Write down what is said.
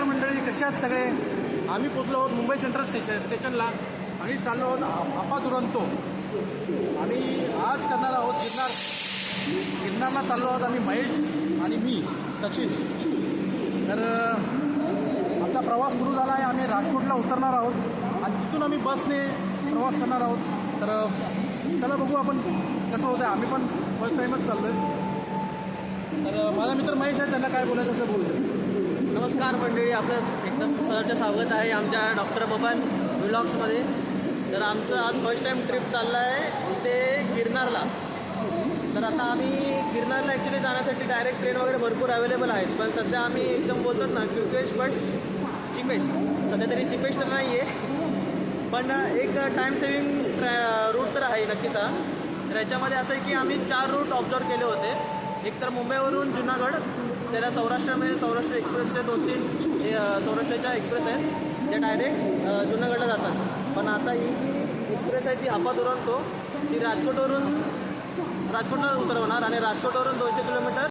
नमस्कार मंडळी, कसे आहात सगळे. आम्ही पोचलो आहोत मुंबई सेंट्रल स्टेशनला आणि चाललो आहोत हापा दुरंतो. आम्ही आज करणार आहोत गिरनारला चाललो आहोत आम्ही, महेश आणि मी सचिन. तर आमचा प्रवास सुरू झाला आहे. आम्ही राजकोटला उतरणार आहोत आणि तिथून आम्ही बसने प्रवास करणार आहोत. तर चला बघू आपण कसं होतं. आम्ही पण फर्स्ट टाईमच चाललो आहे. तर माझा मित्र महेश आहे, त्यांना काय बोलायचं असं बोलतो. नमस्कार मंडळी, आपलं एकदम सहर्ष स्वागत आहे आमच्या डॉक्टर बबन व्लॉग्समध्ये. तर आमचं आज फर्स्ट टाईम ट्रिप चाललं आहे ते गिरनारला. तर आता आम्ही गिरनारला ॲक्च्युली जाण्यासाठी डायरेक्ट ट्रेन वगैरे भरपूर अवेलेबल आहेत, पण सध्या आम्ही एकदम बोलतात ना क्विकेस्ट बट चिपेस्ट, सध्या तरी चिपेस्ट तर नाही आहे, पण एक टाईम सेविंग रूट तर आहे नक्कीच. तर याच्यामध्ये असं आहे की आम्ही 4 रूट ऑब्झर्व केले होते. एक तर मुंबईवरून जुनागड, त्याला सौराष्ट्रामध्ये सौराष्ट्र एक्सप्रेसचे 2-3 सौराष्ट्राच्या एक्सप्रेस आहेत, त्या डायरेक्ट जुनागडला जातात. पण आता ही जी एक्सप्रेस आहे ती हापा दुरंतो, ती राजकोटला उतरवणार आणि राजकोटवरून 200 किलोमीटर